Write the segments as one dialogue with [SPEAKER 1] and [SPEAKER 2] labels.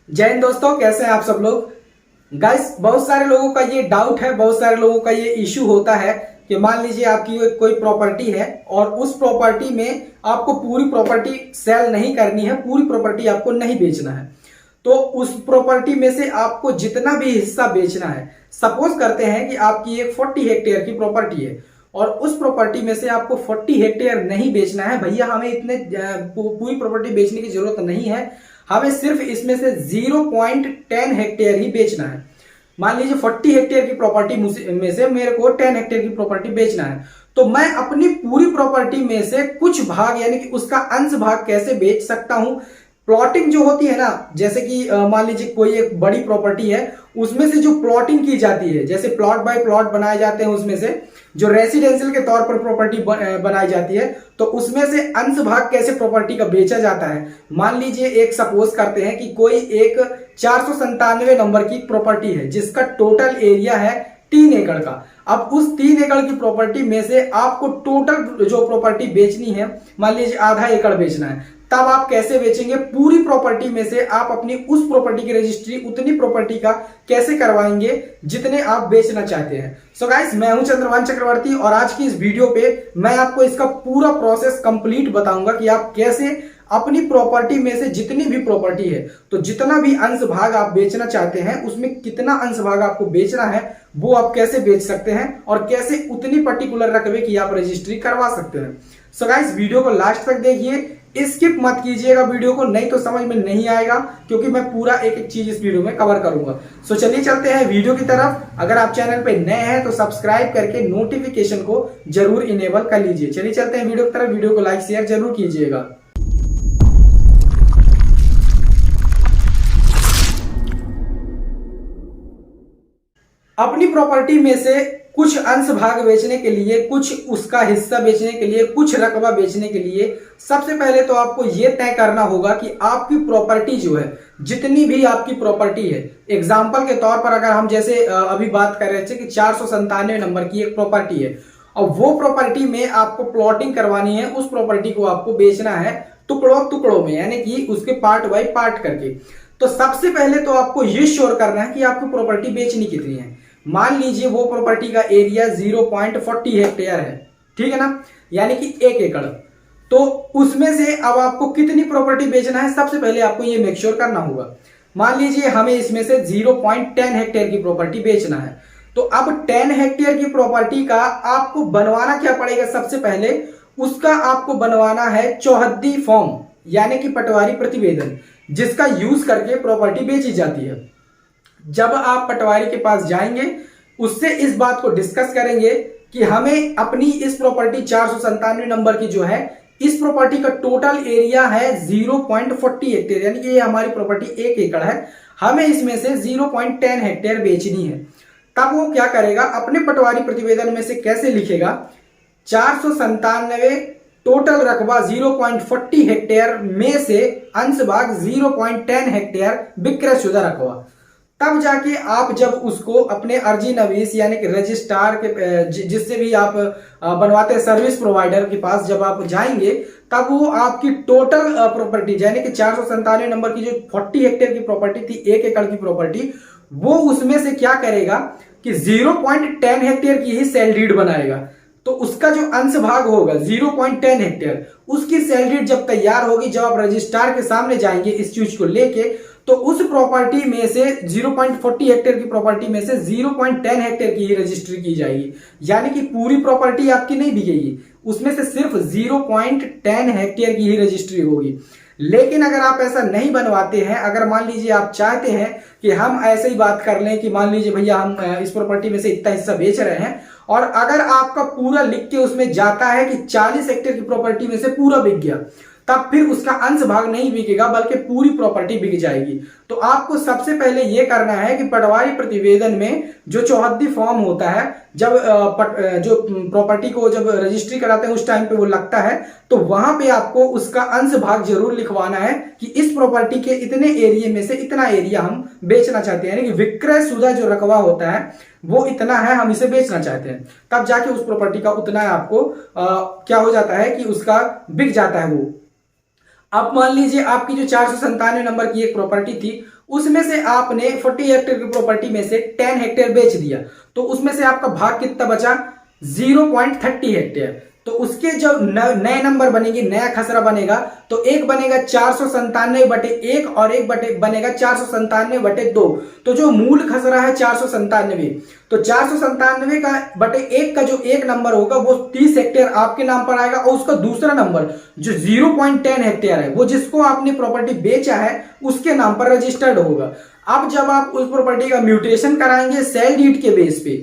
[SPEAKER 1] जय हिंद दोस्तों, कैसे हैं आप सब लोग। गाइस, बहुत सारे लोगों का ये डाउट है, बहुत सारे लोगों का ये इश्यू होता है कि मान लीजिए आपकी कोई प्रॉपर्टी है और उस प्रॉपर्टी में आपको पूरी प्रॉपर्टी सेल नहीं करनी है, पूरी प्रॉपर्टी आपको नहीं बेचना है। तो उस प्रॉपर्टी में से आपको जितना भी हिस्सा बेचना है, सपोज करते हैं कि आपकी एक 40 हेक्टेयर की प्रॉपर्टी है और उस प्रॉपर्टी में से आपको 40 हेक्टेयर नहीं बेचना है। भैया हमें इतने पूरी प्रॉपर्टी बेचने की जरूरत नहीं है, हमें सिर्फ इसमें से 0.10 हेक्टेयर ही बेचना है। मान लीजिए 40 हेक्टेयर की प्रॉपर्टी में से मेरे को 10 हेक्टेयर की प्रॉपर्टी बेचना है, तो मैं अपनी पूरी प्रॉपर्टी में से कुछ भाग यानी कि उसका अंश भाग कैसे बेच सकता हूं। प्लॉटिंग जो होती है ना, जैसे कि मान लीजिए कोई एक बड़ी प्रॉपर्टी है, उसमें से जो प्लॉटिंग की जाती है, जैसे प्लॉट बाय प्लॉट बनाए जाते हैं, उसमें से जो रेसिडेंशियल के तौर पर प्रॉपर्टी बनाई जाती है, तो उसमें से अंश भाग कैसे प्रॉपर्टी का बेचा जाता है। मान लीजिए एक सपोज करते हैं कि कोई एक 497 नंबर की प्रॉपर्टी है जिसका टोटल एरिया है 3 एकड़ का। अब उस 3 एकड़ की प्रॉपर्टी में से आपको टोटल जो प्रॉपर्टी बेचनी है, मान लीजिए आधा एकड़ बेचना है, तब आप कैसे बेचेंगे। पूरी प्रॉपर्टी में से आप अपनी उस प्रॉपर्टी की रजिस्ट्री उतनी प्रॉपर्टी का कैसे करवाएंगे जितने आप बेचना चाहते हैं। सो गाइस, मैं हूं चंद्रभान चक्रवर्ती और आज की इस वीडियो पे मैं आपको इसका पूरा प्रोसेस कंप्लीट बताऊंगा कि आप कैसे अपनी प्रॉपर्टी में से जितनी भी प्रॉपर्टी है, तो जितना भी अंश भाग आप बेचना चाहते हैं, उसमें कितना अंश भाग आपको बेचना है वो आप कैसे बेच सकते हैं और कैसे उतनी पर्टिकुलर रकबे की आप रजिस्ट्री करवा सकते हैं। सो गाइस, वीडियो को लास्ट तक देखिए, स्किप मत कीजिएगा वीडियो को, नहीं तो समझ में नहीं आएगा, क्योंकि मैं पूरा एक एक चीज इस वीडियो में कवर करूंगा। सो चलिए चलते हैं वीडियो की तरफ। अगर आप चैनल पे नए हैं तो सब्सक्राइब करके नोटिफिकेशन को जरूर इनेबल कर लीजिए। चलिए चलते हैं वीडियो की तरफ। वीडियो को लाइक शेयर जरूर कीजिएगा। अपनी प्रॉपर्टी में से कुछ अंश भाग बेचने के लिए, कुछ उसका हिस्सा बेचने के लिए, कुछ रकबा बेचने के लिए सबसे पहले तो आपको यह तय करना होगा कि आपकी प्रॉपर्टी जो है, जितनी भी आपकी प्रॉपर्टी है, एग्जाम्पल के तौर पर अगर हम जैसे अभी बात कर रहे थे कि 497 नंबर की एक प्रॉपर्टी है और वो प्रॉपर्टी में आपको प्लॉटिंग करवानी है, उस प्रॉपर्टी को आपको बेचना है टुकड़ों टुकड़ों में, यानी कि उसके पार्ट बाय पार्ट करके। तो सबसे पहले तो आपको ये श्योर करना है कि आपको प्रॉपर्टी बेचनी कितनी है। मान लीजिए वो प्रॉपर्टी का एरिया 0.40 हेक्टेयर है, ठीक है ना, यानी कि 1 एकड़। तो उसमें से अब आपको कितनी प्रॉपर्टी बेचना है, सबसे पहले आपको ये मेक श्योर करना होगा। मान लीजिए हमें इसमें से 0.10 हेक्टेयर की प्रॉपर्टी बेचना है, तो अब 10 हेक्टेयर की प्रॉपर्टी का आपको बनवाना क्या पड़ेगा। सबसे पहले उसका आपको बनवाना है चौहद्दी फॉर्म, यानी कि पटवारी प्रतिवेदन, जिसका यूज करके प्रॉपर्टी बेची जाती है। जब आप पटवारी के पास जाएंगे, उससे इस बात को डिस्कस करेंगे कि हमें अपनी इस प्रॉपर्टी 497 नंबर की जो है, इस प्रॉपर्टी का टोटल एरिया है 0.40 हेक्टेयर, यानी कि ये हमारी प्रॉपर्टी 1 एकड़ है, हमें इसमें से 0.10 हेक्टेयर बेचनी है। तब वो क्या करेगा, अपने पटवारी प्रतिवेदन में से कैसे लिखेगा, 497 टोटल रकबा 0.40 हेक्टेयर में से अंश भाग 0.10 हेक्टेयर विक्रयशुदा रकबा। तब जाके आप जब उसको अपने अर्जी नवीस यानी कि रजिस्ट्रार के जिससे भी आप बनवाते हैं सर्विस प्रोवाइडर के पास जब आप जाएंगे, तब वो आपकी टोटल प्रॉपर्टी यानी कि 497 नंबर की जो 40 हेक्टेयर की प्रॉपर्टी थी, 1 एकड़ की प्रॉपर्टी, वो उसमें से क्या करेगा कि 0.10 हेक्टेयर की ही सेल डीड बनाएगा। तो उसका जो अंश भाग होगा 0.10 हेक्टेयर, उसकी सेल डीड जब तैयार होगी, जब आप रजिस्ट्रार के सामने जाएंगे इस चीज को लेके, तो उस प्रॉपर्टी में से 0.40 हेक्टेयर की प्रॉपर्टी में से 0.10 हेक्टेयर की ही रजिस्ट्री की जाएगी, यानी कि पूरी प्रॉपर्टी आपकी नहीं बिकेगी, उसमें से सिर्फ 0.10 हेक्टेयर की ही रजिस्ट्री होगी। लेकिन अगर आप ऐसा नहीं बनवाते हैं, अगर मान लीजिए आप चाहते हैं कि हम ऐसे ही बात कर लें कि मान लीजिए भैया हम इस प्रॉपर्टी में से इतना हिस्सा बेच रहे हैं, और अगर आपका पूरा लिख के उसमें जाता है कि 40 हेक्टेयर की प्रॉपर्टी में से पूरा बिक गया, तब फिर उसका अंश भाग नहीं बिकेगा बल्कि पूरी प्रॉपर्टी बिक जाएगी। तो आपको सबसे पहले यह करना है कि पटवारी प्रतिवेदन में जो चौहद्दी फॉर्म होता है, जब जो प्रॉपर्टी को जब रजिस्ट्री कराते हैं उस टाइम पे वो लगता है, तो वहां पे आपको उसका अंश भाग जरूर लिखवाना है कि इस प्रॉपर्टी के इतने एरिया में से इतना एरिया हम बेचना चाहते हैं, यानी कि विक्रय शुदा जो रकबा होता है वो इतना है, हम इसे बेचना चाहते हैं। तब जाके उस प्रॉपर्टी का उतना आपको क्या हो जाता है कि उसका बिक जाता है वो। अब मान लीजिए आपकी जो 497 नंबर की एक प्रॉपर्टी थी, उसमें से आपने 40 हेक्टेयर की प्रॉपर्टी में से 10 हेक्टेयर बेच दिया, तो उसमें से आपका भाग कितना बचा? 0.30 हेक्टेयर। तो उसके जो नए नंबर बनेंगे, नया खसरा बनेगा, तो एक बनेगा 497/1 और एक बनेगा 497/2। तो जो मूल खसरा है 497, तो 497 का बटे 1 का जो एक नंबर होगा वो 30 हेक्टेयर आपके नाम पर आएगा, और उसका दूसरा नंबर जो 0.10 हेक्टेयर है वो जिसको आपने प्रॉपर्टी बेचा है उसके नाम पर रजिस्टर्ड होगा। अब जब आप उस प्रॉपर्टी का म्यूटेशन कराएंगे सेल डीड के बेस पे,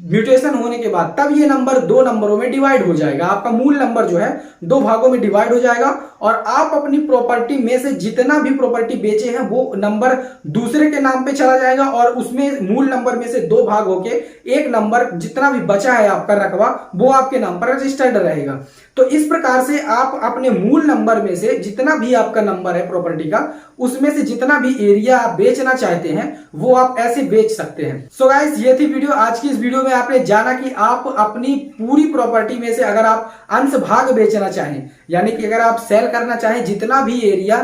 [SPEAKER 1] म्यूटेशन होने के बाद तब ये नंबर दो नंबरों में डिवाइड हो जाएगा। आपका मूल नंबर जो है दो भागों में डिवाइड हो जाएगा, और आप अपनी प्रॉपर्टी में से जितना भी प्रॉपर्टी बेचे हैं वो नंबर दूसरे के नाम पे चला जाएगा, और उसमें मूल नंबर में से दो भाग होके एक नंबर जितना भी बचा है आपका रकबा वो आपके नाम पर रजिस्टर्ड रहेगा। तो इस प्रकार से आप अपने मूल नंबर में से जितना भी आपका नंबर है प्रॉपर्टी का, उसमें से जितना भी एरिया आप बेचना चाहते हैं वो आप ऐसे बेच सकते हैं। सो गाइस, ये थी वीडियो। आज की इस वीडियो में आपने जाना कि आप अपनी पूरी प्रॉपर्टी में से अगर आप अंश भाग बेचना चाहें, यानी कि अगर आप सेल करना चाहें जितना भी एरिया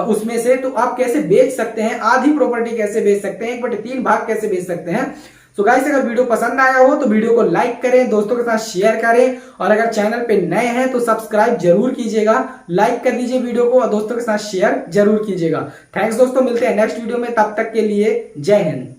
[SPEAKER 1] उसमें से, तो आप कैसे बेच सकते हैं, आधी प्रॉपर्टी कैसे बेच सकते हैं, 1/3 भाग कैसे बेच सकते हैं। तो गाइस, अगर वीडियो पसंद आया हो तो वीडियो को लाइक करें, दोस्तों के साथ शेयर करें, और अगर चैनल पे नए हैं तो सब्सक्राइब जरूर कीजिएगा, लाइक कर दीजिए वीडियो को, और दोस्तों के साथ शेयर जरूर कीजिएगा। थैंक्स दोस्तों, मिलते हैं नेक्स्ट वीडियो में, तब तक के लिए जय हिंद।